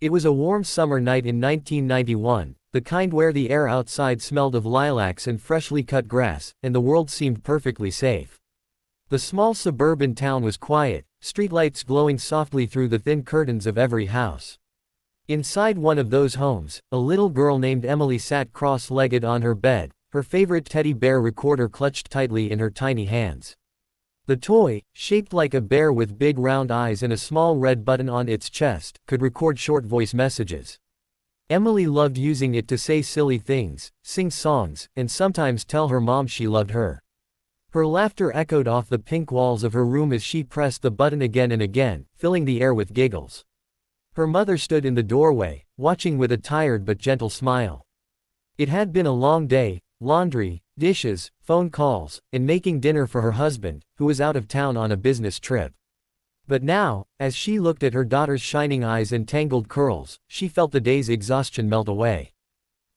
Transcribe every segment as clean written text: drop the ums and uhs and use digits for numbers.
It was a warm summer night in 1991, the kind where the air outside smelled of lilacs and freshly cut grass, and the world seemed perfectly safe. The small suburban town was quiet, streetlights glowing softly through the thin curtains of every house. Inside one of those homes, a little girl named Emily sat cross-legged on her bed, her favorite teddy bear recorder clutched tightly in her tiny hands. The toy, shaped like a bear with big round eyes and a small red button on its chest, could record short voice messages. Emily loved using it to say silly things, sing songs, and sometimes tell her mom she loved her. Her laughter echoed off the pink walls of her room as she pressed the button again and again, filling the air with giggles. Her mother stood in the doorway, watching with a tired but gentle smile. It had been a long day: laundry, dishes, phone calls, and making dinner for her husband, who was out of town on a business trip. But now, as she looked at her daughter's shining eyes and tangled curls, she felt the day's exhaustion melt away.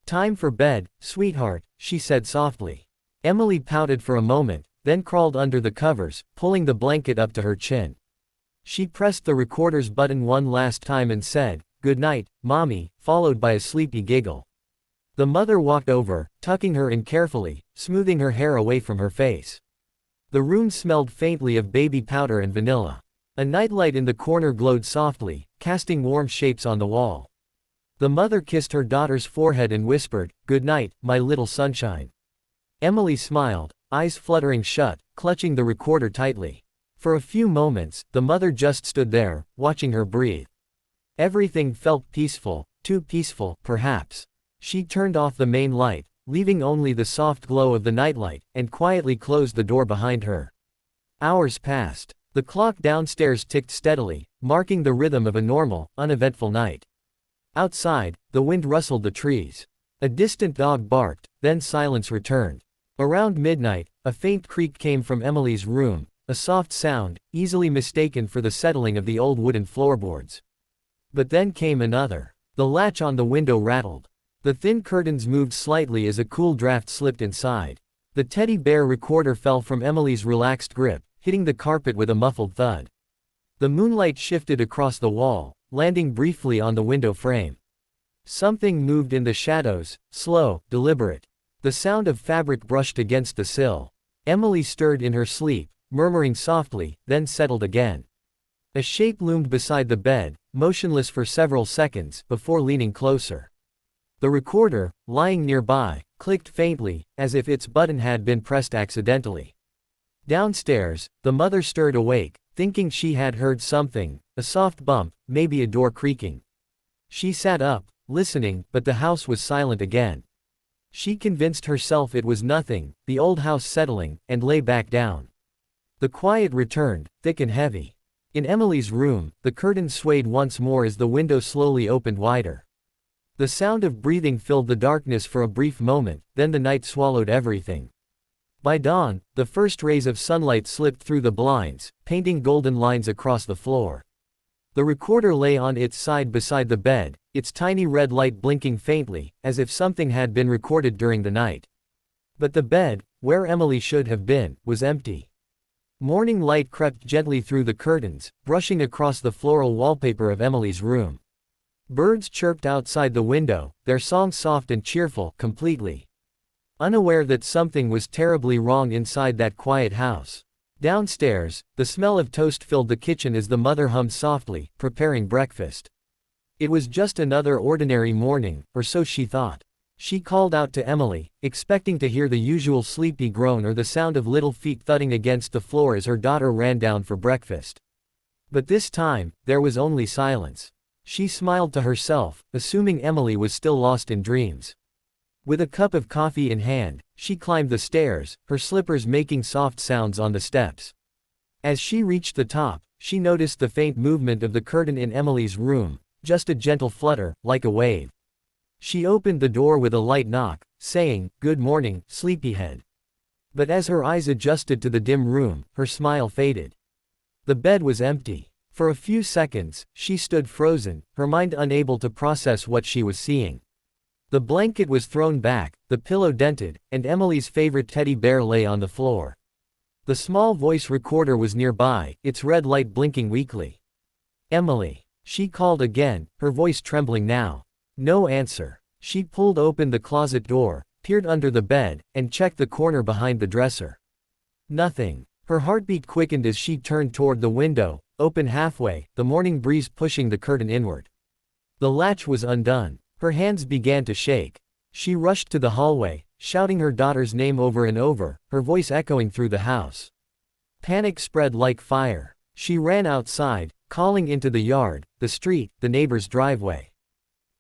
"Time for bed, sweetheart," she said softly. Emily pouted for a moment, then crawled under the covers, pulling the blanket up to her chin. She pressed the recorder's button one last time and said, "Good night, Mommy," followed by a sleepy giggle. The mother walked over, tucking her in carefully, smoothing her hair away from her face. The room smelled faintly of baby powder and vanilla. A nightlight in the corner glowed softly, casting warm shapes on the wall. The mother kissed her daughter's forehead and whispered, "Good night, my little sunshine." Emily smiled, eyes fluttering shut, clutching the recorder tightly. For a few moments, the mother just stood there, watching her breathe. Everything felt peaceful, too peaceful, perhaps. She turned off the main light, leaving only the soft glow of the nightlight, and quietly closed the door behind her. Hours passed. The clock downstairs ticked steadily, marking the rhythm of a normal, uneventful night. Outside, the wind rustled the trees. A distant dog barked, then silence returned. Around midnight, a faint creak came from Emily's room, a soft sound, easily mistaken for the settling of the old wooden floorboards. But then came another. The latch on the window rattled. The thin curtains moved slightly as a cool draft slipped inside. The teddy bear recorder fell from Emily's relaxed grip, hitting the carpet with a muffled thud. The moonlight shifted across the wall, landing briefly on the window frame. Something moved in the shadows, slow, deliberate. The sound of fabric brushed against the sill. Emily stirred in her sleep, murmuring softly, then settled again. A shape loomed beside the bed, motionless for several seconds, before leaning closer. The recorder, lying nearby, clicked faintly, as if its button had been pressed accidentally. Downstairs, the mother stirred awake, thinking she had heard something, a soft bump, maybe a door creaking. She sat up, listening, but the house was silent again. She convinced herself it was nothing, the old house settling, and lay back down. The quiet returned, thick and heavy. In Emily's room, the curtains swayed once more as the window slowly opened wider. The sound of breathing filled the darkness for a brief moment, then the night swallowed everything. By dawn, the first rays of sunlight slipped through the blinds, painting golden lines across the floor. The recorder lay on its side beside the bed, its tiny red light blinking faintly, as if something had been recorded during the night. But the bed, where Emily should have been, was empty. Morning light crept gently through the curtains, brushing across the floral wallpaper of Emily's room. Birds chirped outside the window, their song soft and cheerful, completely unaware that something was terribly wrong inside that quiet house. Downstairs, the smell of toast filled the kitchen as the mother hummed softly, preparing breakfast. It was just another ordinary morning, or so she thought. She called out to Emily, expecting to hear the usual sleepy groan or the sound of little feet thudding against the floor as her daughter ran down for breakfast. But this time, there was only silence. She smiled to herself, assuming Emily was still lost in dreams. With a cup of coffee in hand, she climbed the stairs, her slippers making soft sounds on the steps. As she reached the top, she noticed the faint movement of the curtain in Emily's room, just a gentle flutter, like a wave. She opened the door with a light knock, saying, "Good morning, sleepyhead." But as her eyes adjusted to the dim room, her smile faded. The bed was empty. For a few seconds, she stood frozen, her mind unable to process what she was seeing. The blanket was thrown back, the pillow dented, and Emily's favorite teddy bear lay on the floor. The small voice recorder was nearby, its red light blinking weakly. "Emily." She called again, her voice trembling now. No answer. She pulled open the closet door, peered under the bed, and checked the corner behind the dresser. Nothing. Her heartbeat quickened as she turned toward the window, open halfway, the morning breeze pushing the curtain inward. The latch was undone. Her hands began to shake. She rushed to the hallway, shouting her daughter's name over and over, her voice echoing through the house. Panic spread like fire. She ran outside, calling into the yard, the street, the neighbor's driveway.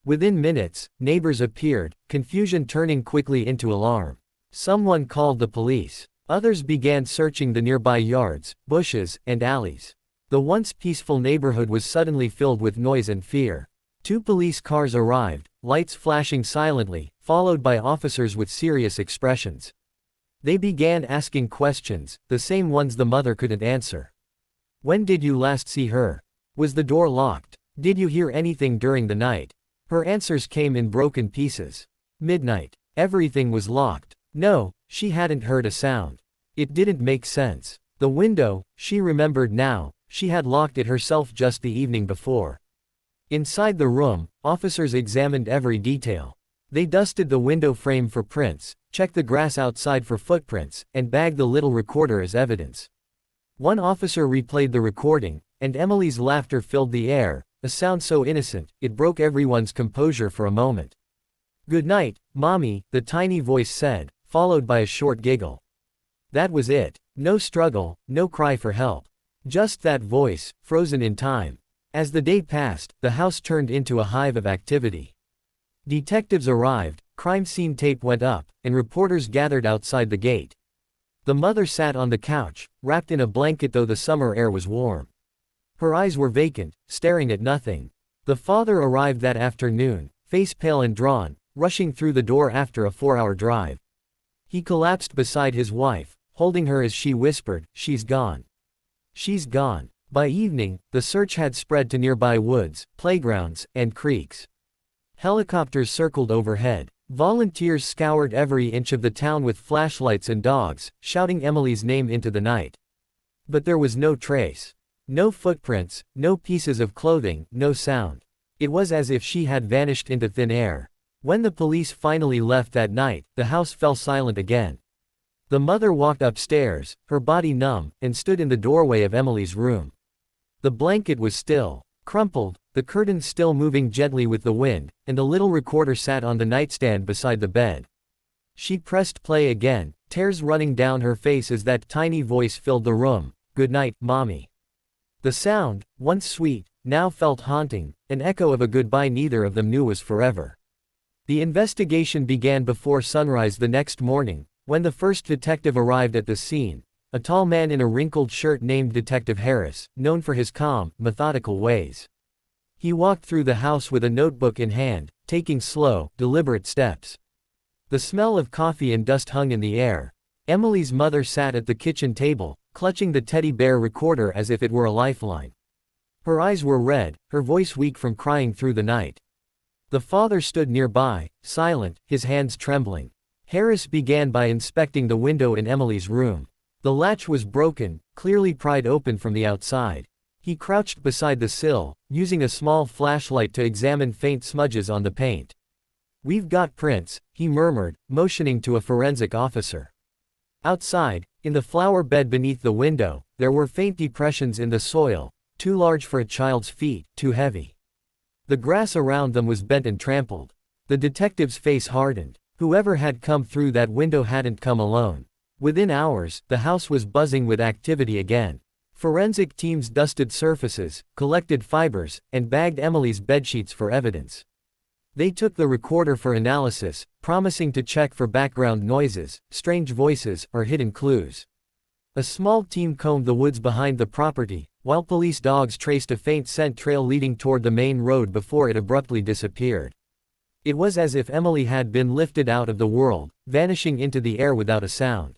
Within minutes, neighbors appeared, confusion turning quickly into alarm. Someone called the police. Others began searching the nearby yards, bushes, and alleys. The once peaceful neighborhood was suddenly filled with noise and fear. 2 police cars arrived, lights flashing silently, followed by officers with serious expressions. They began asking questions, the same ones the mother couldn't answer. When did you last see her? Was the door locked? Did you hear anything during the night? Her answers came in broken pieces. Midnight. Everything was locked. No, she hadn't heard a sound. It didn't make sense. The window, she remembered now, she had locked it herself just the evening before. Inside the room, officers examined every detail. They dusted the window frame for prints, checked the grass outside for footprints, and bagged the little recorder as evidence. One officer replayed the recording, and Emily's laughter filled the air, a sound so innocent, it broke everyone's composure for a moment. "Good night, Mommy," the tiny voice said, followed by a short giggle. That was it. No struggle, no cry for help. Just that voice, frozen in time. As the day passed, the house turned into a hive of activity. Detectives arrived, crime scene tape went up, and reporters gathered outside the gate. The mother sat on the couch, wrapped in a blanket though the summer air was warm. Her eyes were vacant, staring at nothing. The father arrived that afternoon, face pale and drawn, rushing through the door after a 4-hour drive. He collapsed beside his wife, holding her as she whispered, "She's gone. She's gone." By evening, the search had spread to nearby woods, playgrounds, and creeks. Helicopters circled overhead. Volunteers scoured every inch of the town with flashlights and dogs, shouting Emily's name into the night. But there was no trace. No footprints, no pieces of clothing, no sound. It was as if she had vanished into thin air. When the police finally left that night, the house fell silent again. The mother walked upstairs, her body numb, and stood in the doorway of Emily's room. The blanket was still, crumpled, the curtains still moving gently with the wind, and the little recorder sat on the nightstand beside the bed. She pressed play again, tears running down her face as that tiny voice filled the room. "Good night, Mommy." The sound, once sweet, now felt haunting, an echo of a goodbye neither of them knew was forever. The investigation began before sunrise the next morning, when the first detective arrived at the scene, a tall man in a wrinkled shirt named Detective Harris, known for his calm, methodical ways. He walked through the house with a notebook in hand, taking slow, deliberate steps. The smell of coffee and dust hung in the air. Emily's mother sat at the kitchen table, clutching the teddy bear recorder as if it were a lifeline. Her eyes were red, her voice weak from crying through the night. The father stood nearby, silent, his hands trembling. Harris began by inspecting the window in Emily's room. The latch was broken, clearly pried open from the outside. He crouched beside the sill, using a small flashlight to examine faint smudges on the paint. "We've got prints," he murmured, motioning to a forensic officer. Outside, in the flower bed beneath the window, there were faint depressions in the soil, too large for a child's feet, too heavy. The grass around them was bent and trampled. The detective's face hardened. Whoever had come through that window hadn't come alone. Within hours, the house was buzzing with activity again. Forensic teams dusted surfaces, collected fibers, and bagged Emily's bedsheets for evidence. They took the recorder for analysis, promising to check for background noises, strange voices, or hidden clues. A small team combed the woods behind the property, while police dogs traced a faint scent trail leading toward the main road before it abruptly disappeared. It was as if Emily had been lifted out of the world, vanishing into the air without a sound.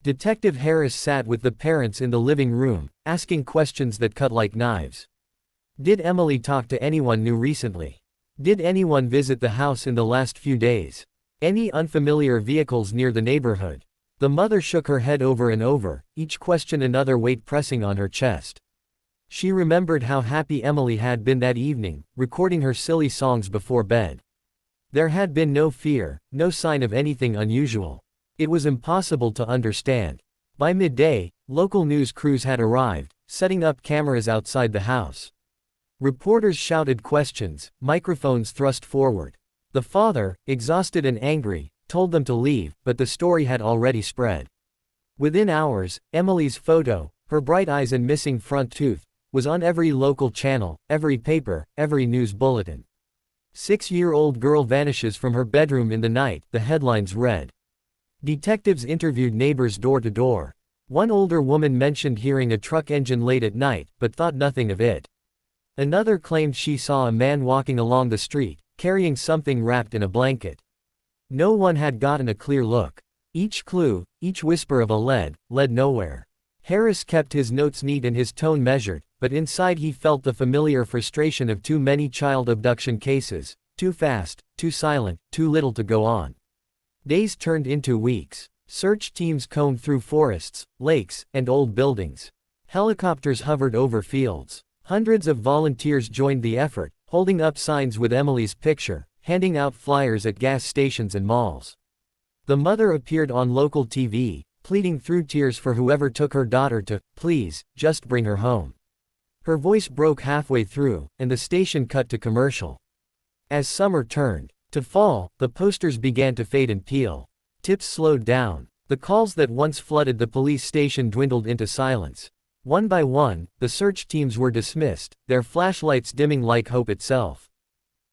Detective Harris sat with the parents in the living room, asking questions that cut like knives. Did Emily talk to anyone new recently? Did anyone visit the house in the last few days? Any unfamiliar vehicles near the neighborhood? The mother shook her head over and over, each question another weight pressing on her chest. She remembered how happy Emily had been that evening, recording her silly songs before bed. There had been no fear, no sign of anything unusual. It was impossible to understand. By midday, local news crews had arrived, setting up cameras outside the house. Reporters shouted questions, microphones thrust forward. The father, exhausted and angry, told them to leave, but the story had already spread. Within hours, Emily's photo, her bright eyes and missing front tooth, was on every local channel, every paper, every news bulletin. 6-year-old girl vanishes from her bedroom in the night, the headlines read. Detectives interviewed neighbors door to door. One older woman mentioned hearing a truck engine late at night, but thought nothing of it. Another claimed she saw a man walking along the street, carrying something wrapped in a blanket. No one had gotten a clear look. Each clue, each whisper of a led nowhere. Harris kept his notes neat and his tone measured, but inside he felt the familiar frustration of too many child abduction cases, too fast, too silent, too little to go on. Days turned into weeks. Search teams combed through forests, lakes, and old buildings. Helicopters hovered over fields. Hundreds of volunteers joined the effort, holding up signs with Emily's picture, handing out flyers at gas stations and malls. The mother appeared on local TV, pleading through tears for whoever took her daughter to, please, just bring her home. Her voice broke halfway through, and the station cut to commercial. As summer turned to fall, the posters began to fade and peel. Tips slowed down. The calls that once flooded the police station dwindled into silence. One by one, the search teams were dismissed, their flashlights dimming like hope itself.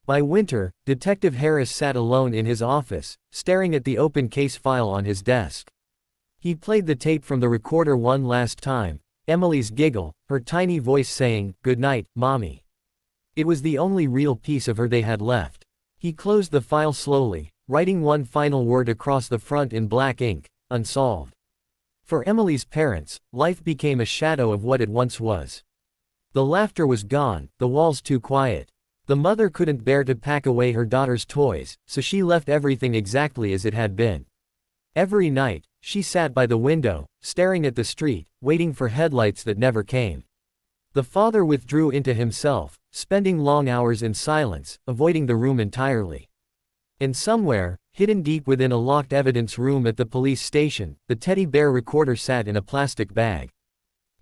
By winter, Detective Harris sat alone in his office, staring at the open case file on his desk. He played the tape from the recorder one last time, Emily's giggle, her tiny voice saying, "Good night, Mommy." It was the only real piece of her they had left. He closed the file slowly, writing one final word across the front in black ink, unsolved. For Emily's parents, life became a shadow of what it once was. The laughter was gone, the walls too quiet. The mother couldn't bear to pack away her daughter's toys, so she left everything exactly as it had been. Every night, she sat by the window, staring at the street, waiting for headlights that never came. The father withdrew into himself, spending long hours in silence, avoiding the room entirely. And somewhere, hidden deep within a locked evidence room at the police station, the teddy bear recorder sat in a plastic bag.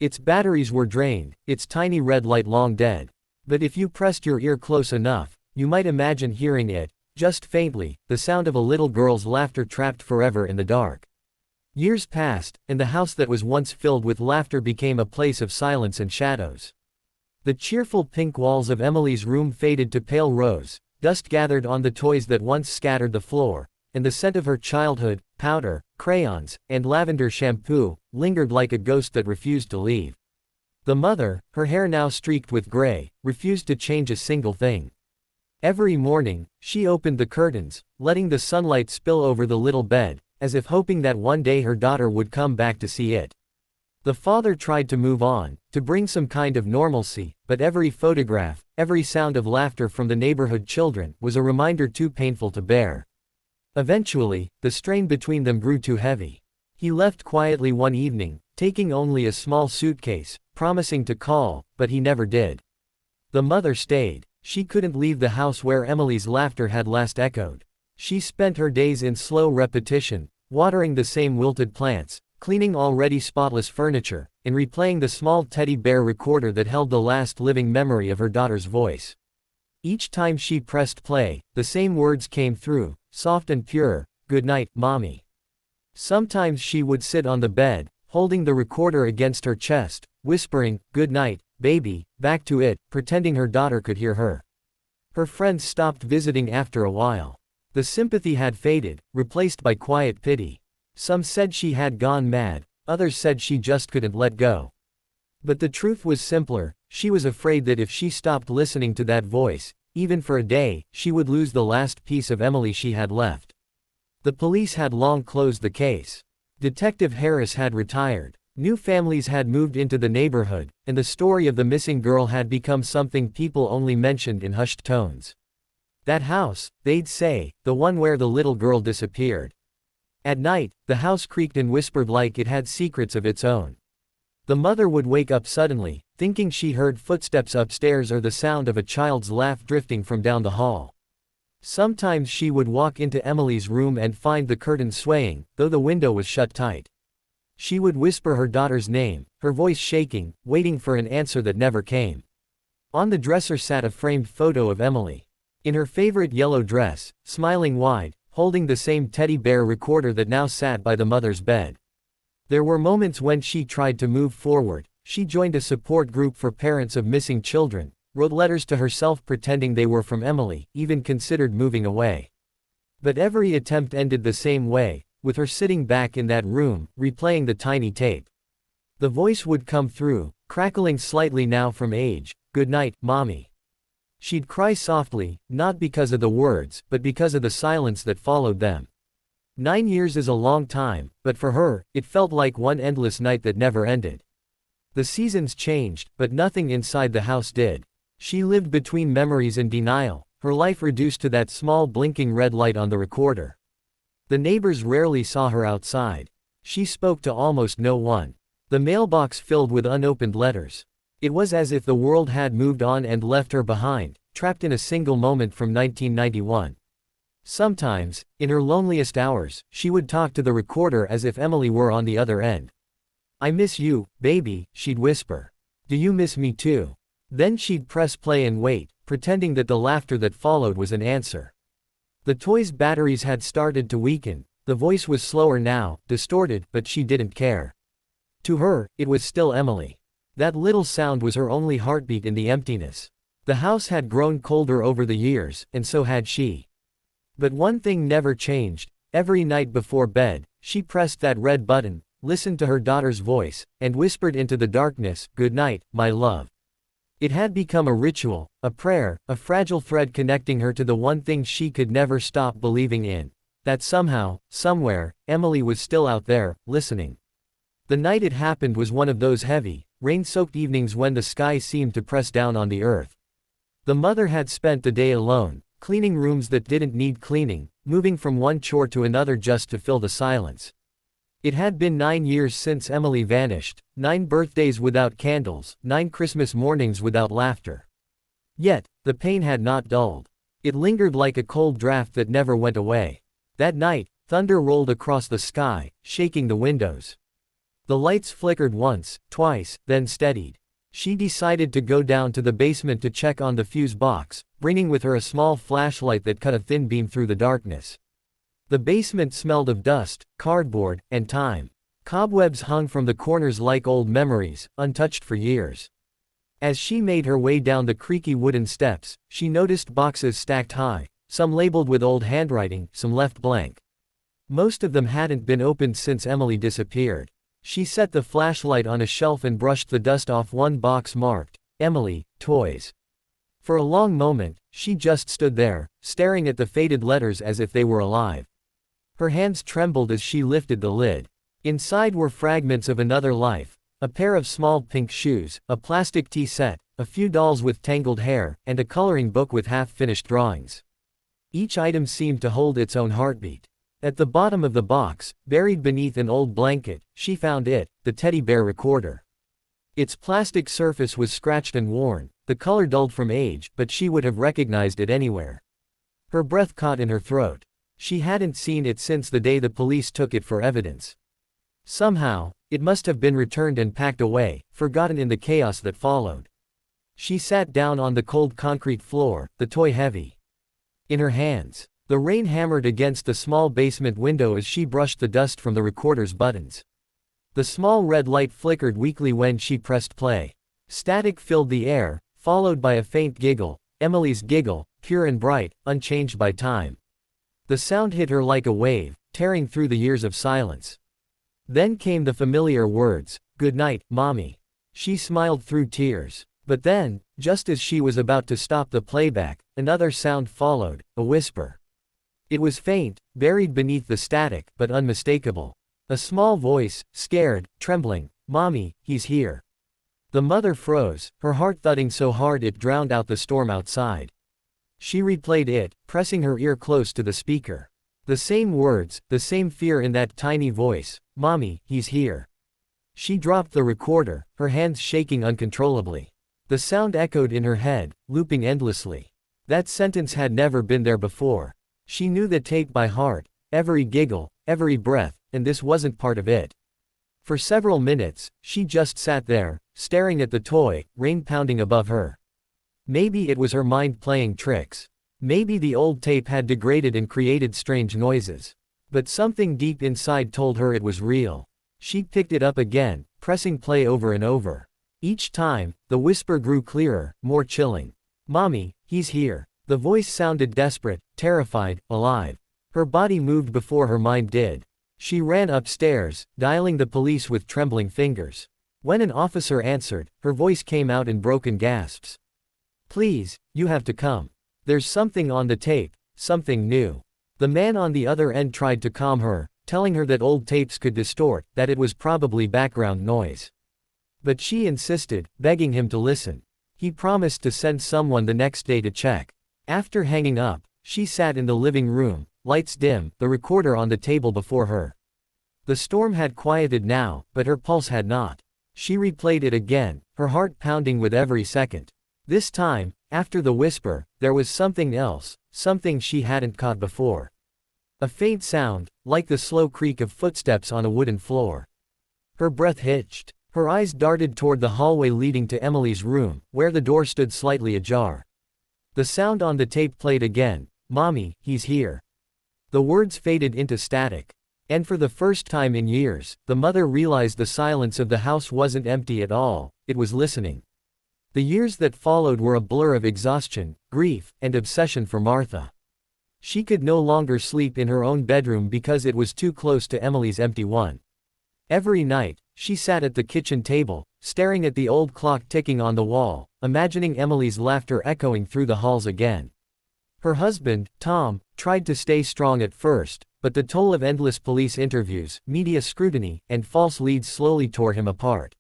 Its batteries were drained, its tiny red light long dead. But if you pressed your ear close enough, you might imagine hearing it, just faintly, the sound of a little girl's laughter trapped forever in the dark. Years passed, and the house that was once filled with laughter became a place of silence and shadows. The cheerful pink walls of Emily's room faded to pale rose, dust gathered on the toys that once scattered the floor, and the scent of her childhood, powder, crayons, and lavender shampoo, lingered like a ghost that refused to leave. The mother, her hair now streaked with gray, refused to change a single thing. Every morning, she opened the curtains, letting the sunlight spill over the little bed, as if hoping that one day her daughter would come back to see it. The father tried to move on, to bring some kind of normalcy, but every photograph, every sound of laughter from the neighborhood children, was a reminder too painful to bear. Eventually, the strain between them grew too heavy. He left quietly one evening, taking only a small suitcase, promising to call, but he never did. The mother stayed. She couldn't leave the house where Emily's laughter had last echoed. She spent her days in slow repetition, watering the same wilted plants, cleaning already spotless furniture, and replaying the small teddy bear recorder that held the last living memory of her daughter's voice. Each time she pressed play, the same words came through, soft and pure, "Good night, Mommy." Sometimes she would sit on the bed, holding the recorder against her chest, whispering, "Good night, baby," back to it, pretending her daughter could hear her. Her friends stopped visiting after a while. The sympathy had faded, replaced by quiet pity. Some said she had gone mad, others said she just couldn't let go. But the truth was simpler. She was afraid that if she stopped listening to that voice, even for a day, she would lose the last piece of Emily she had left. The police had long closed the case. Detective Harris had retired. New families had moved into the neighborhood, and the story of the missing girl had become something people only mentioned in hushed tones. That house, they'd say, the one where the little girl disappeared. At night, the house creaked and whispered like it had secrets of its own. The mother would wake up suddenly, thinking she heard footsteps upstairs or the sound of a child's laugh drifting from down the hall. Sometimes she would walk into Emily's room and find the curtains swaying, though the window was shut tight. She would whisper her daughter's name, her voice shaking, waiting for an answer that never came. On the dresser sat a framed photo of Emily. In her favorite yellow dress, smiling wide, holding the same teddy bear recorder that now sat by the mother's bed. There were moments when she tried to move forward. She joined a support group for parents of missing children, wrote letters to herself pretending they were from Emily, even considered moving away. But every attempt ended the same way, with her sitting back in that room, replaying the tiny tape. The voice would come through, crackling slightly now from age. "Good night, Mommy." She'd cry softly, not because of the words, but because of the silence that followed them. 9 years is a long time, but for her, it felt like one endless night that never ended. The seasons changed, but nothing inside the house did. She lived between memories and denial, her life reduced to that small blinking red light on the recorder. The neighbors rarely saw her outside. She spoke to almost no one. The mailbox filled with unopened letters. It was as if the world had moved on and left her behind, trapped in a single moment from 1991. Sometimes, in her loneliest hours, she would talk to the recorder as if Emily were on the other end. "I miss you, baby," she'd whisper. "Do you miss me too?" Then she'd press play and wait, pretending that the laughter that followed was an answer. The toy's batteries had started to weaken. The voice was slower now, distorted, but she didn't care. To her, it was still Emily. That little sound was her only heartbeat in the emptiness. The house had grown colder over the years, and so had she. But one thing never changed. Every night before bed, she pressed that red button, listened to her daughter's voice, and whispered into the darkness, "Good night, my love." It had become a ritual, a prayer, a fragile thread connecting her to the one thing she could never stop believing in. That somehow, somewhere, Emily was still out there, listening. The night it happened was one of those heavy, rain-soaked evenings when the sky seemed to press down on the earth. The mother had spent the day alone, cleaning rooms that didn't need cleaning, moving from one chore to another just to fill the silence. It had been 9 years since Emily vanished, 9 birthdays without candles, 9 Christmas mornings without laughter. Yet, the pain had not dulled. It lingered like a cold draft that never went away. That night, thunder rolled across the sky, shaking the windows. The lights flickered once, twice, then steadied. She decided to go down to the basement to check on the fuse box, bringing with her a small flashlight that cut a thin beam through the darkness. The basement smelled of dust, cardboard, and time. Cobwebs hung from the corners like old memories, untouched for years. As she made her way down the creaky wooden steps, she noticed boxes stacked high, some labeled with old handwriting, some left blank. Most of them hadn't been opened since Emily disappeared. She set the flashlight on a shelf and brushed the dust off one box marked, "Emily, Toys." For a long moment, she just stood there, staring at the faded letters as if they were alive. Her hands trembled as she lifted the lid. Inside were fragments of another life, a pair of small pink shoes, a plastic tea set, a few dolls with tangled hair, and a coloring book with half-finished drawings. Each item seemed to hold its own heartbeat. At the bottom of the box, buried beneath an old blanket, she found it, the teddy bear recorder. Its plastic surface was scratched and worn, the color dulled from age, but she would have recognized it anywhere. Her breath caught in her throat. She hadn't seen it since the day the police took it for evidence. Somehow, it must have been returned and packed away, forgotten in the chaos that followed. She sat down on the cold concrete floor, the toy heavy in her hands. The rain hammered against the small basement window as she brushed the dust from the recorder's buttons. The small red light flickered weakly when she pressed play. Static filled the air, followed by a faint giggle, Emily's giggle, pure and bright, unchanged by time. The sound hit her like a wave, tearing through the years of silence. Then came the familiar words, "Good night, Mommy." She smiled through tears. But then, just as she was about to stop the playback, another sound followed, a whisper. It was faint, buried beneath the static, but unmistakable. A small voice, scared, trembling, "Mommy, he's here." The mother froze, her heart thudding so hard it drowned out the storm outside. She replayed it, pressing her ear close to the speaker. The same words, the same fear in that tiny voice, "Mommy, he's here." She dropped the recorder, her hands shaking uncontrollably. The sound echoed in her head, looping endlessly. That sentence had never been there before. She knew the tape by heart, every giggle, every breath, and this wasn't part of it. For several minutes, she just sat there, staring at the toy, rain pounding above her. Maybe it was her mind playing tricks. Maybe the old tape had degraded and created strange noises. But something deep inside told her it was real. She picked it up again, pressing play over and over. Each time, the whisper grew clearer, more chilling. "Mommy, he's here." The voice sounded desperate, terrified, alive. Her body moved before her mind did. She ran upstairs, dialing the police with trembling fingers. When an officer answered, her voice came out in broken gasps. "Please, you have to come. There's something on the tape, something new." The man on the other end tried to calm her, telling her that old tapes could distort, that it was probably background noise. But she insisted, begging him to listen. He promised to send someone the next day to check. After hanging up, she sat in the living room, lights dim, the recorder on the table before her. The storm had quieted now, but her pulse had not. She replayed it again, her heart pounding with every second. This time, after the whisper, there was something else, something she hadn't caught before. A faint sound, like the slow creak of footsteps on a wooden floor. Her breath hitched. Her eyes darted toward the hallway leading to Emily's room, where the door stood slightly ajar. The sound on the tape played again. "Mommy, he's here." The words faded into static. And for the first time in years, the mother realized the silence of the house wasn't empty at all, it was listening. The years that followed were a blur of exhaustion, grief, and obsession for Martha. She could no longer sleep in her own bedroom because it was too close to Emily's empty one. Every night, she sat at the kitchen table, staring at the old clock ticking on the wall, imagining Emily's laughter echoing through the halls again. Her husband, Tom, tried to stay strong at first, but the toll of endless police interviews, media scrutiny, and false leads slowly tore him apart.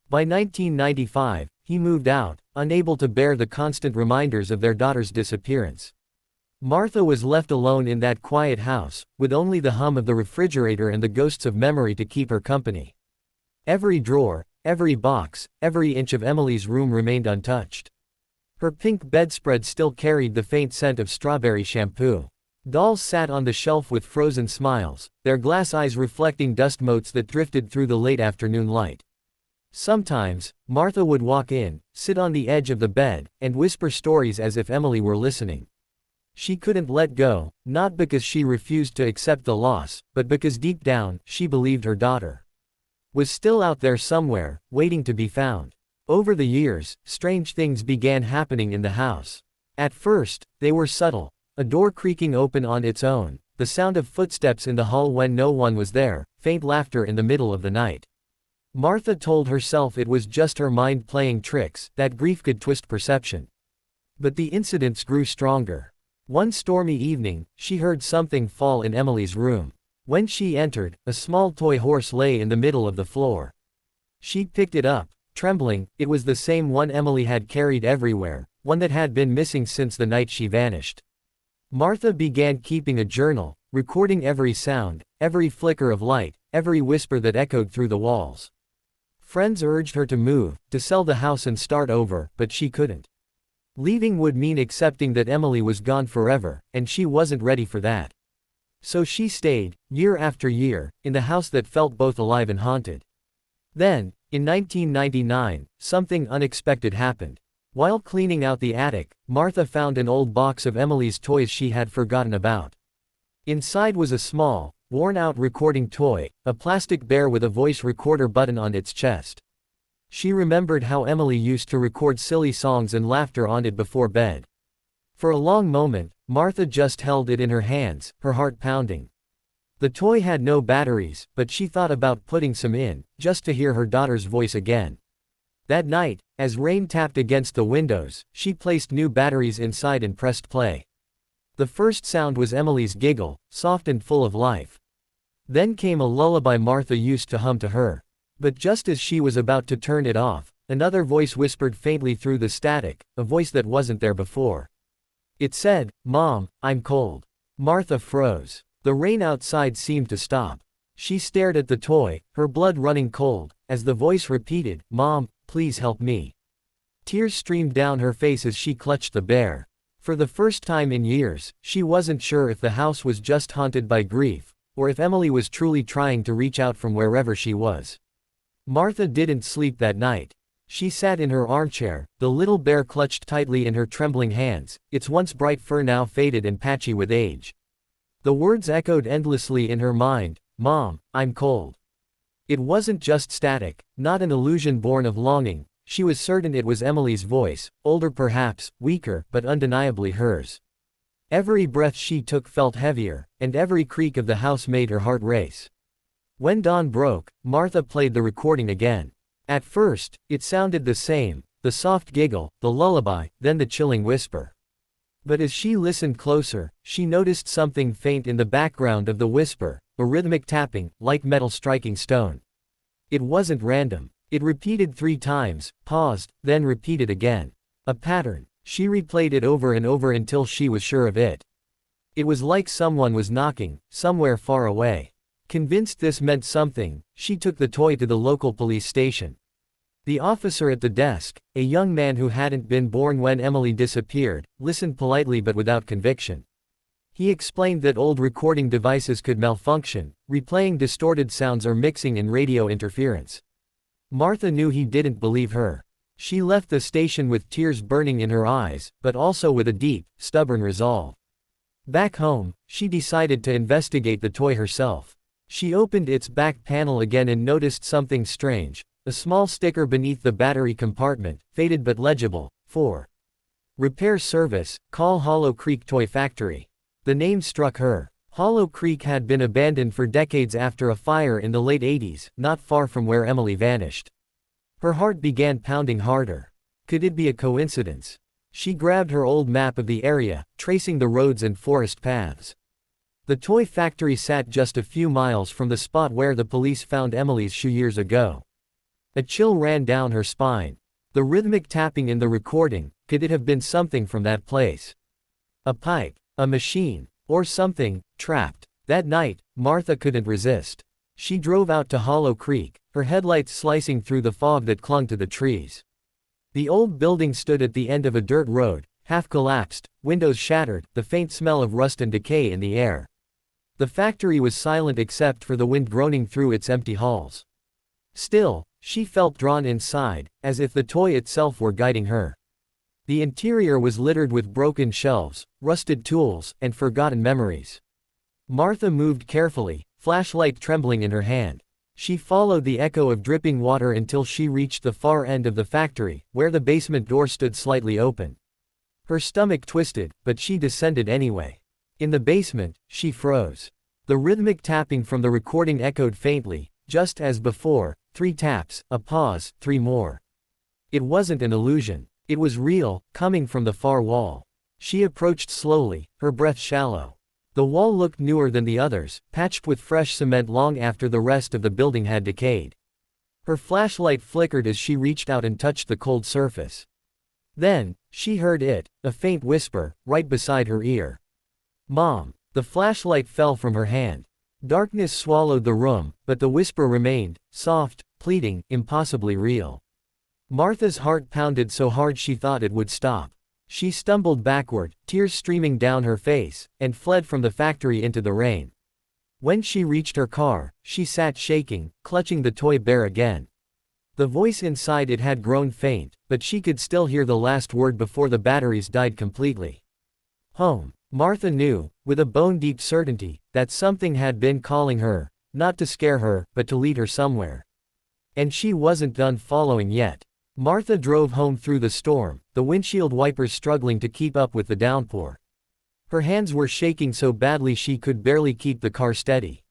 By 1995, he moved out, unable to bear the constant reminders of their daughter's disappearance. Martha was left alone in that quiet house, with only the hum of the refrigerator and the ghosts of memory to keep her company. Every drawer, every box, every inch of Emily's room remained untouched. Her pink bedspread still carried the faint scent of strawberry shampoo. Dolls sat on the shelf with frozen smiles, their glass eyes reflecting dust motes that drifted through the late afternoon light. Sometimes, Martha would walk in, sit on the edge of the bed, and whisper stories as if Emily were listening. She couldn't let go, not because she refused to accept the loss, but because deep down, she believed her daughter was still out there somewhere, waiting to be found. Over the years, strange things began happening in the house. At first, they were subtle. A door creaking open on its own, the sound of footsteps in the hall when no one was there, faint laughter in the middle of the night. Martha told herself it was just her mind playing tricks, that grief could twist perception. But the incidents grew stronger. One stormy evening, she heard something fall in Emily's room. When she entered, a small toy horse lay in the middle of the floor. She picked it up, trembling. It was the same one Emily had carried everywhere, one that had been missing since the night she vanished. Martha began keeping a journal, recording every sound, every flicker of light, every whisper that echoed through the walls. Friends urged her to move, to sell the house and start over, but she couldn't. Leaving would mean accepting that Emily was gone forever, and she wasn't ready for that. So she stayed, year after year, in the house that felt both alive and haunted. Then, in 1999, something unexpected happened. While cleaning out the attic, Martha found an old box of Emily's toys she had forgotten about. Inside was a small, worn-out recording toy, a plastic bear with a voice recorder button on its chest. She remembered how Emily used to record silly songs and laughter on it before bed. For a long moment, Martha just held it in her hands, her heart pounding. The toy had no batteries, but she thought about putting some in, just to hear her daughter's voice again. That night, as rain tapped against the windows, she placed new batteries inside and pressed play. The first sound was Emily's giggle, soft and full of life. Then came a lullaby Martha used to hum to her. But just as she was about to turn it off, another voice whispered faintly through the static, a voice that wasn't there before. It said, "Mom, I'm cold." Martha froze. The rain outside seemed to stop. She stared at the toy, her blood running cold, as the voice repeated, "Mom, please help me." Tears streamed down her face as she clutched the bear. For the first time in years, she wasn't sure if the house was just haunted by grief, or if Emily was truly trying to reach out from wherever she was. Martha didn't sleep that night. She sat in her armchair, the little bear clutched tightly in her trembling hands, its once bright fur now faded and patchy with age. The words echoed endlessly in her mind, "Mom, I'm cold." It wasn't just static, not an illusion born of longing. She was certain it was Emily's voice, older perhaps, weaker, but undeniably hers. Every breath she took felt heavier, and every creak of the house made her heart race. When dawn broke, Martha played the recording again. At first, it sounded the same, the soft giggle, the lullaby, then the chilling whisper. But as she listened closer, she noticed something faint in the background of the whisper, a rhythmic tapping, like metal striking stone. It wasn't random. It repeated 3 times, paused, then repeated again. A pattern. She replayed it over and over until she was sure of it. It was like someone was knocking, somewhere far away. Convinced this meant something, she took the toy to the local police station. The officer at the desk, a young man who hadn't been born when Emily disappeared, listened politely but without conviction. He explained that old recording devices could malfunction, replaying distorted sounds or mixing in radio interference. Martha knew he didn't believe her. She left the station with tears burning in her eyes, but also with a deep, stubborn resolve. Back home, she decided to investigate the toy herself. She opened its back panel again and noticed something strange, a small sticker beneath the battery compartment, faded but legible, "For repair service, call Hollow Creek Toy Factory." The name struck her. Hollow Creek had been abandoned for decades after a fire in the late 80s, not far from where Emily vanished. Her heart began pounding harder. Could it be a coincidence? She grabbed her old map of the area, tracing the roads and forest paths. The toy factory sat just a few miles from the spot where the police found Emily's shoe years ago. A chill ran down her spine. The rhythmic tapping in the recording, could it have been something from that place? A pipe, a machine, or something, trapped. That night, Martha couldn't resist. She drove out to Hollow Creek, her headlights slicing through the fog that clung to the trees. The old building stood at the end of a dirt road, half collapsed, windows shattered, the faint smell of rust and decay in the air. The factory was silent except for the wind groaning through its empty halls. Still, she felt drawn inside, as if the toy itself were guiding her. The interior was littered with broken shelves, rusted tools, and forgotten memories. Martha moved carefully, flashlight trembling in her hand. She followed the echo of dripping water until she reached the far end of the factory, where the basement door stood slightly open. Her stomach twisted, but she descended anyway. In the basement, she froze. The rhythmic tapping from the recording echoed faintly, just as before, 3 taps, a pause, 3 more. It wasn't an illusion. It was real, coming from the far wall. She approached slowly, her breath shallow. The wall looked newer than the others, patched with fresh cement long after the rest of the building had decayed. Her flashlight flickered as she reached out and touched the cold surface. Then, she heard it, a faint whisper, right beside her ear. "Mom." The flashlight fell from her hand. Darkness swallowed the room, but the whisper remained, soft, pleading, impossibly real. Martha's heart pounded so hard she thought it would stop. She stumbled backward, tears streaming down her face, and fled from the factory into the rain. When she reached her car, she sat shaking, clutching the toy bear again. The voice inside it had grown faint, but she could still hear the last word before the batteries died completely. Home. Martha knew, with a bone-deep certainty, that something had been calling her, not to scare her, but to lead her somewhere. And she wasn't done following yet. Martha drove home through the storm, the windshield wipers struggling to keep up with the downpour. Her hands were shaking so badly she could barely keep the car steady.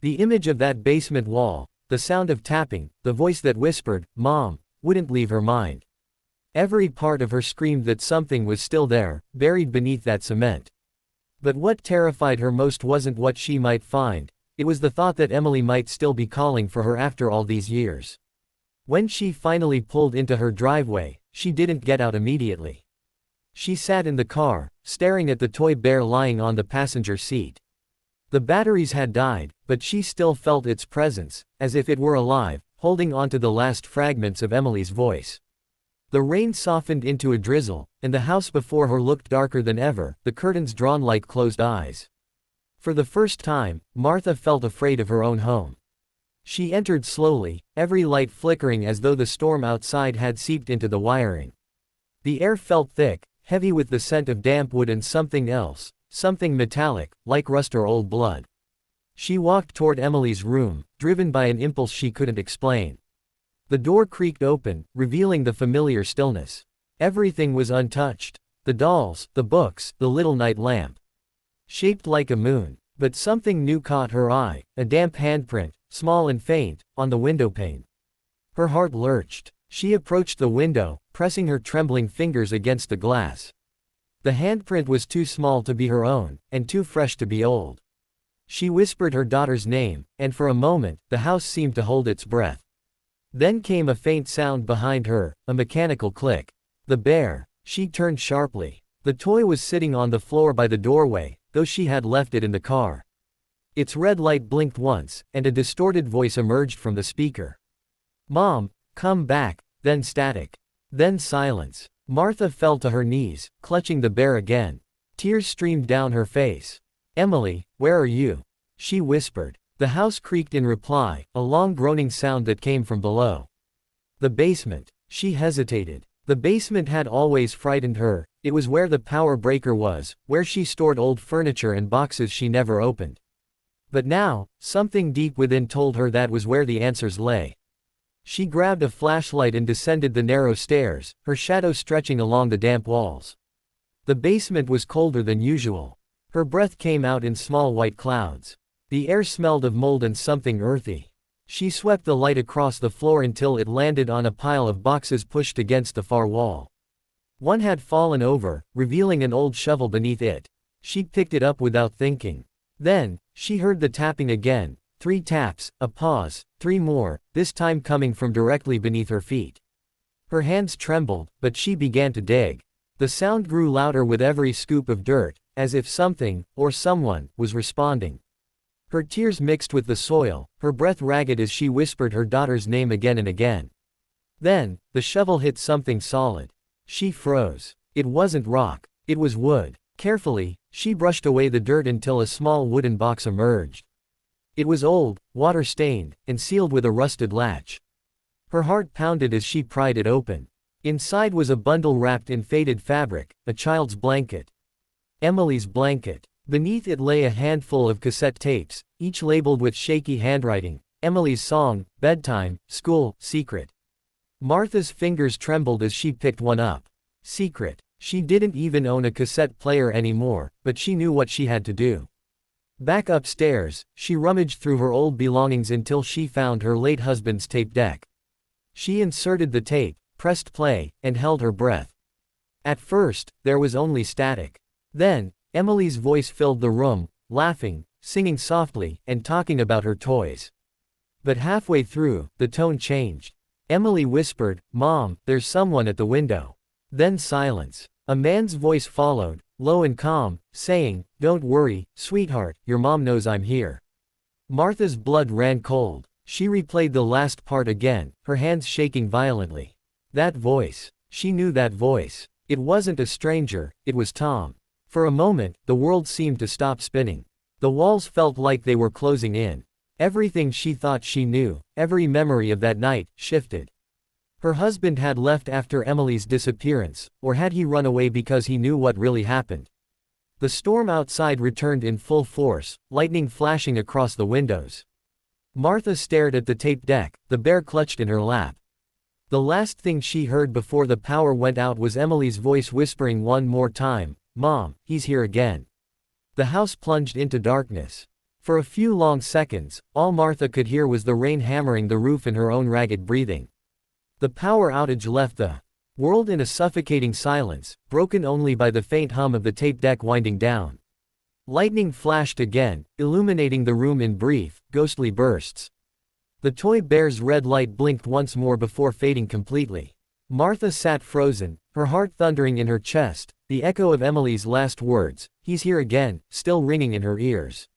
The image of that basement wall, the sound of tapping, the voice that whispered, "Mom," wouldn't leave her mind. Every part of her screamed that something was still there, buried beneath that cement. But what terrified her most wasn't what she might find, it was the thought that Emily might still be calling for her after all these years. When she finally pulled into her driveway, she didn't get out immediately. She sat in the car, staring at the toy bear lying on the passenger seat. The batteries had died, but she still felt its presence, as if it were alive, holding onto the last fragments of Emily's voice. The rain softened into a drizzle, and the house before her looked darker than ever, the curtains drawn like closed eyes. For the first time, Martha felt afraid of her own home. She entered slowly, every light flickering as though the storm outside had seeped into the wiring. The air felt thick, heavy with the scent of damp wood and something else, something metallic, like rust or old blood. She walked toward Emily's room, driven by an impulse she couldn't explain. The door creaked open, revealing the familiar stillness. Everything was untouched. The dolls, the books, the little night lamp. Shaped like a moon. But something new caught her eye, a damp handprint, small and faint, on the windowpane. Her heart lurched. She approached the window, pressing her trembling fingers against the glass. The handprint was too small to be her own, and too fresh to be old. She whispered her daughter's name, and for a moment, the house seemed to hold its breath. Then came a faint sound behind her, a mechanical click. The bear. She turned sharply. The toy was sitting on the floor by the doorway, though she had left it in the car. Its red light blinked once, and a distorted voice emerged from the speaker. "Mom, come back," then static. Then silence. Martha fell to her knees, clutching the bear again. Tears streamed down her face. "Emily, where are you?" she whispered. The house creaked in reply, a long groaning sound that came from below. The basement. She hesitated. The basement had always frightened her. It was where the power breaker was, where she stored old furniture and boxes she never opened. But now, something deep within told her that was where the answers lay. She grabbed a flashlight and descended the narrow stairs, her shadow stretching along the damp walls. The basement was colder than usual. Her breath came out in small white clouds. The air smelled of mold and something earthy. She swept the light across the floor until it landed on a pile of boxes pushed against the far wall. One had fallen over, revealing an old shovel beneath it. She picked it up without thinking. Then, she heard the tapping again. 3 taps, a pause, 3 more, this time coming from directly beneath her feet. Her hands trembled, but she began to dig. The sound grew louder with every scoop of dirt, as if something, or someone, was responding. Her tears mixed with the soil, her breath ragged as she whispered her daughter's name again and again. Then, the shovel hit something solid. She froze. It wasn't rock. It was wood. Carefully, she brushed away the dirt until a small wooden box emerged. It was old, water-stained, and sealed with a rusted latch. Her heart pounded as she pried it open. Inside was a bundle wrapped in faded fabric, a child's blanket. Emily's blanket. Beneath it lay a handful of cassette tapes, each labeled with shaky handwriting. Emily's song, bedtime, school, secret. Martha's fingers trembled as she picked one up. Secret. She didn't even own a cassette player anymore, but she knew what she had to do. Back upstairs, she rummaged through her old belongings until she found her late husband's tape deck. She inserted the tape, pressed play, and held her breath. At first, there was only static. Then, Emily's voice filled the room, laughing, singing softly, and talking about her toys. But halfway through, the tone changed. Emily whispered, "Mom, there's someone at the window." Then silence. A man's voice followed, low and calm, saying, "Don't worry, sweetheart, your mom knows I'm here." Martha's blood ran cold. She replayed the last part again, her hands shaking violently. That voice. She knew that voice. It wasn't a stranger, it was Tom. For a moment, the world seemed to stop spinning. The walls felt like they were closing in. Everything she thought she knew, every memory of that night, shifted. Her husband had left after Emily's disappearance, or had he run away because he knew what really happened? The storm outside returned in full force, lightning flashing across the windows. Martha stared at the tape deck, the bear clutched in her lap. The last thing she heard before the power went out was Emily's voice whispering one more time, "Mom, he's here again." The house plunged into darkness. For a few long seconds, all Martha could hear was the rain hammering the roof and her own ragged breathing. The power outage left the world in a suffocating silence, broken only by the faint hum of the tape deck winding down. Lightning flashed again, illuminating the room in brief, ghostly bursts. The toy bear's red light blinked once more before fading completely. Martha sat frozen, her heart thundering in her chest, the echo of Emily's last words, "He's here again," still ringing in her ears.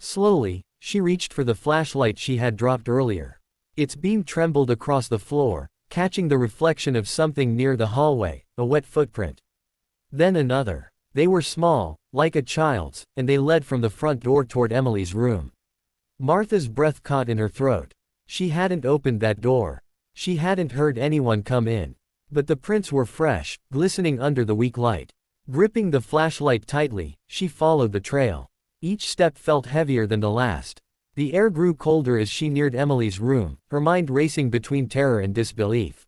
Slowly, she reached for the flashlight she had dropped earlier. Its beam trembled across the floor, catching the reflection of something near the hallway, a wet footprint. Then another. They were small, like a child's, and they led from the front door toward Emily's room. Martha's breath caught in her throat. She hadn't opened that door. She hadn't heard anyone come in. But the prints were fresh, glistening under the weak light. Gripping the flashlight tightly, she followed the trail. Each step felt heavier than the last. The air grew colder as she neared Emily's room, her mind racing between terror and disbelief.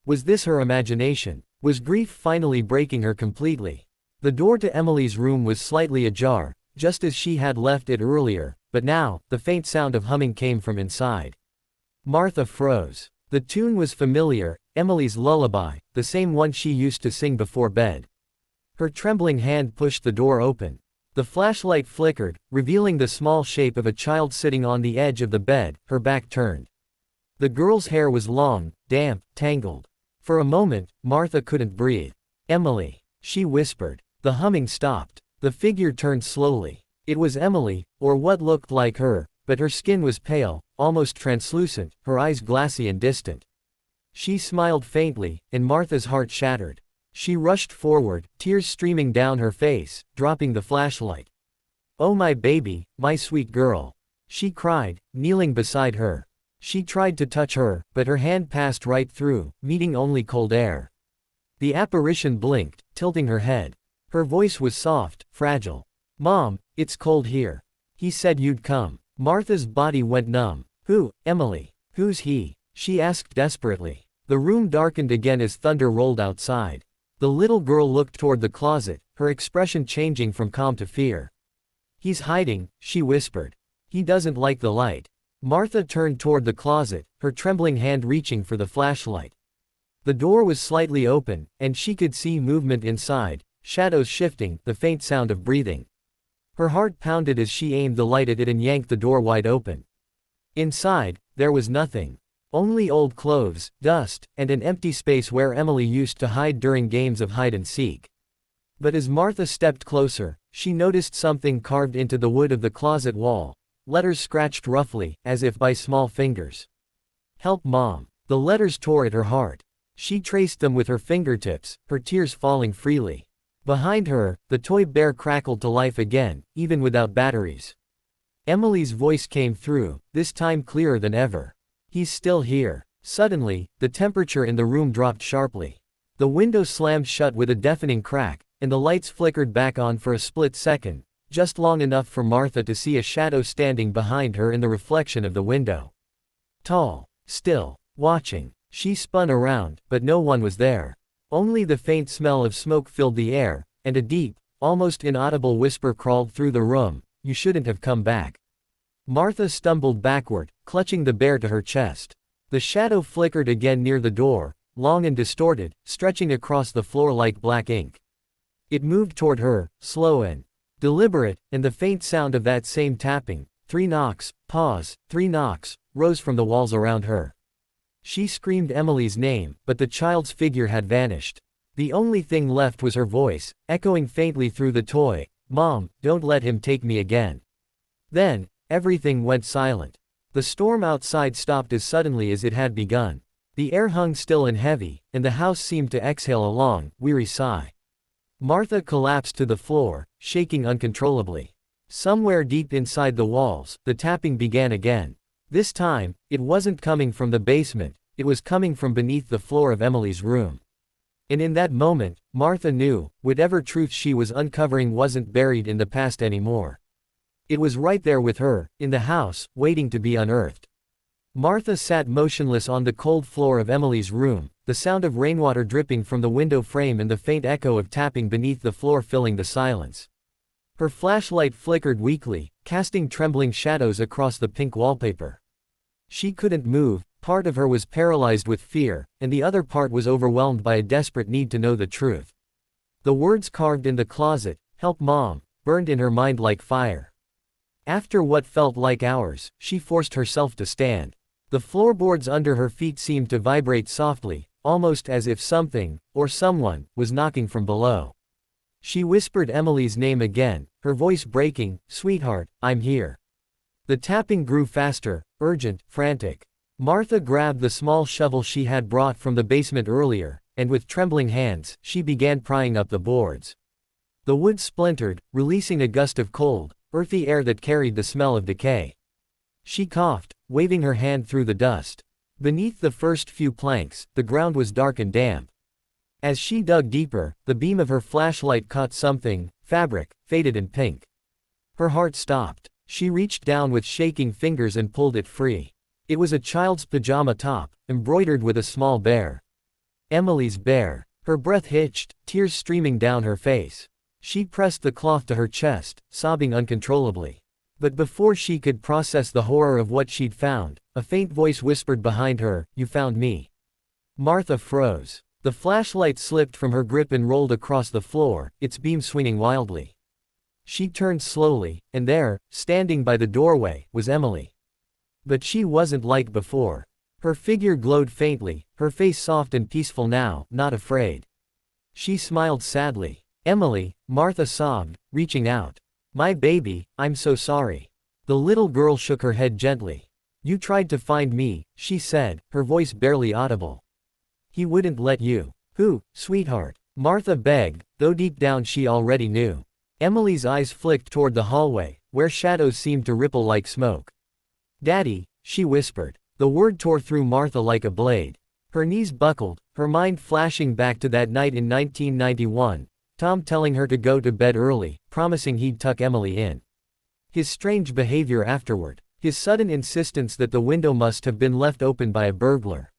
Was this her imagination? Was grief finally breaking her completely? The door to Emily's room was slightly ajar, just as she had left it earlier, but now, the faint sound of humming came from inside. Martha froze. The tune was familiar, Emily's lullaby, the same one she used to sing before bed. Her trembling hand pushed the door open. The flashlight flickered, revealing the small shape of a child sitting on the edge of the bed, her back turned. The girl's hair was long, damp, tangled. For a moment, Martha couldn't breathe. "Emily," she whispered. The humming stopped. The figure turned slowly. It was Emily, or what looked like her, but her skin was pale, almost translucent, her eyes glassy and distant. She smiled faintly, and Martha's heart shattered. She rushed forward, tears streaming down her face, dropping the flashlight. "Oh my baby, my sweet girl," she cried, kneeling beside her. She tried to touch her, but her hand passed right through, meeting only cold air. The apparition blinked, tilting her head. Her voice was soft, fragile. "Mom, it's cold here. He said you'd come." Martha's body went numb. "Who, Emily? Who's he?" she asked desperately. The room darkened again as thunder rolled outside. The little girl looked toward the closet, her expression changing from calm to fear. "He's hiding," she whispered. "He doesn't like the light." Martha turned toward the closet, her trembling hand reaching for the flashlight. The door was slightly open, and she could see movement inside, shadows shifting, the faint sound of breathing. Her heart pounded as she aimed the light at it and yanked the door wide open. Inside, there was nothing. Only old clothes, dust, and an empty space where Emily used to hide during games of hide and seek. But as Martha stepped closer, she noticed something carved into the wood of the closet wall, letters scratched roughly, as if by small fingers. "Help Mom." The letters tore at her heart. She traced them with her fingertips, her tears falling freely. Behind her, the toy bear crackled to life again, even without batteries. Emily's voice came through, this time clearer than ever. "He's still here." Suddenly, the temperature in the room dropped sharply. The window slammed shut with a deafening crack, and the lights flickered back on for a split second, just long enough for Martha to see a shadow standing behind her in the reflection of the window. Tall, still, watching. She spun around, but no one was there. Only the faint smell of smoke filled the air, and a deep, almost inaudible whisper crawled through the room, "You shouldn't have come back." Martha stumbled backward, clutching the bear to her chest. The shadow flickered again near the door, long and distorted, stretching across the floor like black ink. It moved toward her, slow and deliberate, and the faint sound of that same tapping, 3 knocks, pause, 3 knocks, rose from the walls around her. She screamed Emily's name, but the child's figure had vanished. The only thing left was her voice, echoing faintly through the toy, "Mom, don't let him take me again." Then, everything went silent. The storm outside stopped as suddenly as it had begun. The air hung still and heavy, and the house seemed to exhale a long, weary sigh. Martha collapsed to the floor, shaking uncontrollably. Somewhere deep inside the walls, the tapping began again. This time, it wasn't coming from the basement, it was coming from beneath the floor of Emily's room. And in that moment, Martha knew, whatever truth she was uncovering wasn't buried in the past anymore. It was right there with her, in the house, waiting to be unearthed. Martha sat motionless on the cold floor of Emily's room, the sound of rainwater dripping from the window frame and the faint echo of tapping beneath the floor filling the silence. Her flashlight flickered weakly, casting trembling shadows across the pink wallpaper. She couldn't move, part of her was paralyzed with fear, and the other part was overwhelmed by a desperate need to know the truth. The words carved in the closet, "Help Mom," burned in her mind like fire. After what felt like hours, she forced herself to stand. The floorboards under her feet seemed to vibrate softly, almost as if something, or someone, was knocking from below. She whispered Emily's name again, her voice breaking. "Sweetheart, I'm here." The tapping grew faster, urgent, frantic. Martha grabbed the small shovel she had brought from the basement earlier, and with trembling hands, she began prying up the boards. The wood splintered, releasing a gust of cold, earthy air that carried the smell of decay. She coughed, waving her hand through the dust. Beneath the first few planks, the ground was dark and damp. As she dug deeper, the beam of her flashlight caught something, fabric, faded and pink. Her heart stopped. She reached down with shaking fingers and pulled it free. It was a child's pajama top, embroidered with a small bear. Emily's bear. Her breath hitched, tears streaming down her face. She pressed the cloth to her chest, sobbing uncontrollably. But before she could process the horror of what she'd found, a faint voice whispered behind her, "You found me." Martha froze. The flashlight slipped from her grip and rolled across the floor, its beam swinging wildly. She turned slowly, and there, standing by the doorway, was Emily. But she wasn't like before. Her figure glowed faintly, her face soft and peaceful now, not afraid. She smiled sadly. "Emily," Martha sobbed, reaching out. "My baby, I'm so sorry." The little girl shook her head gently. "You tried to find me," she said, her voice barely audible. "He wouldn't let you." "Who, sweetheart?" Martha begged, though deep down she already knew. Emily's eyes flicked toward the hallway, where shadows seemed to ripple like smoke. "Daddy," she whispered. The word tore through Martha like a blade. Her knees buckled, her mind flashing back to that night in 1991, Tom telling her to go to bed early, promising he'd tuck Emily in. His strange behavior afterward. His sudden insistence that the window must have been left open by a burglar.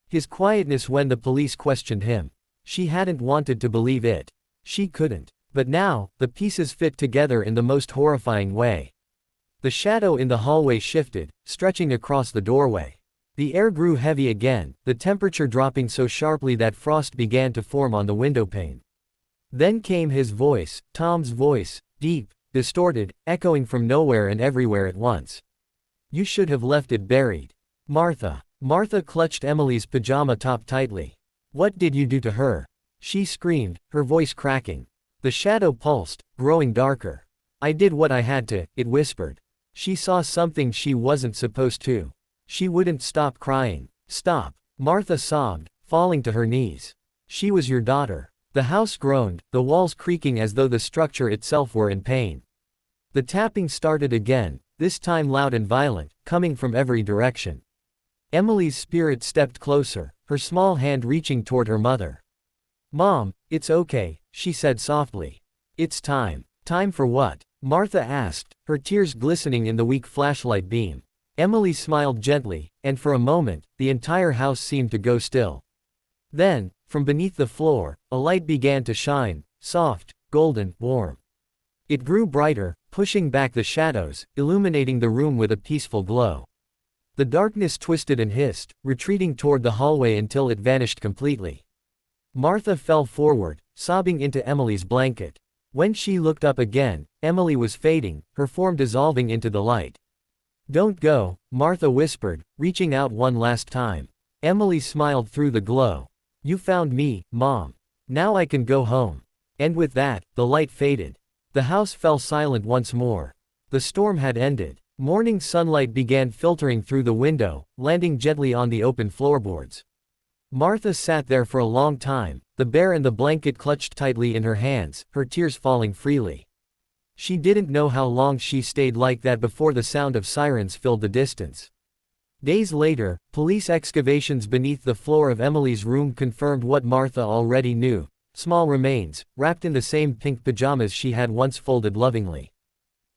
His quietness when the police questioned him. She hadn't wanted to believe it. She couldn't. But now, the pieces fit together in the most horrifying way. The shadow in the hallway shifted, stretching across the doorway. The air grew heavy again, the temperature dropping so sharply that frost began to form on the windowpane. Then came his voice, Tom's voice, deep, distorted, echoing from nowhere and everywhere at once. "You should have left it buried." "Martha." Martha clutched Emily's pajama top tightly. "What did you do to her?" She screamed, her voice cracking. The shadow pulsed, growing darker. "I did what I had to," it whispered. She saw something she wasn't supposed to. She wouldn't stop crying. "Stop." Martha sobbed, falling to her knees. "She was your daughter." The house groaned, the walls creaking as though the structure itself were in pain. The tapping started again, this time loud and violent, coming from every direction. Emily's spirit stepped closer, her small hand reaching toward her mother. "Mom, it's okay," she said softly. "It's time." "Time for what?" Martha asked, her tears glistening in the weak flashlight beam. Emily smiled gently, and for a moment, the entire house seemed to go still. Then, from beneath the floor, a light began to shine, soft, golden, warm. It grew brighter, pushing back the shadows, illuminating the room with a peaceful glow. The darkness twisted and hissed, retreating toward the hallway until it vanished completely. Martha fell forward, sobbing into Emily's blanket. When she looked up again, Emily was fading, her form dissolving into the light. "Don't go," Martha whispered, reaching out one last time. Emily smiled through the glow. "You found me, Mom. Now I can go home." And with that, the light faded. The house fell silent once more. The storm had ended. Morning sunlight began filtering through the window, landing gently on the open floorboards. Martha sat there for a long time, the bear and the blanket clutched tightly in her hands, her tears falling freely. She didn't know how long she stayed like that before the sound of sirens filled the distance. Days later, police excavations beneath the floor of Emily's room confirmed what Martha already knew: small remains, wrapped in the same pink pajamas she had once folded lovingly.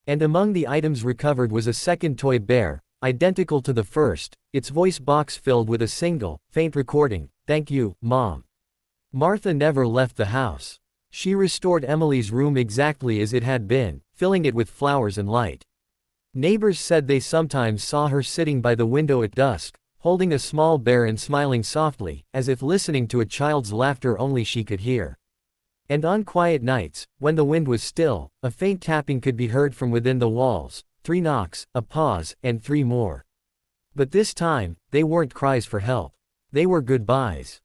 And among the items recovered was a second toy bear, identical to the first, its voice box filled with a single, faint recording, "Thank you, Mom." Martha never left the house. She restored Emily's room exactly as it had been, filling it with flowers and light. Neighbors said they sometimes saw her sitting by the window at dusk, holding a small bear and smiling softly, as if listening to a child's laughter only she could hear. And on quiet nights, when the wind was still, a faint tapping could be heard from within the walls, 3 knocks, a pause, and 3 more. But this time, they weren't cries for help. They were goodbyes.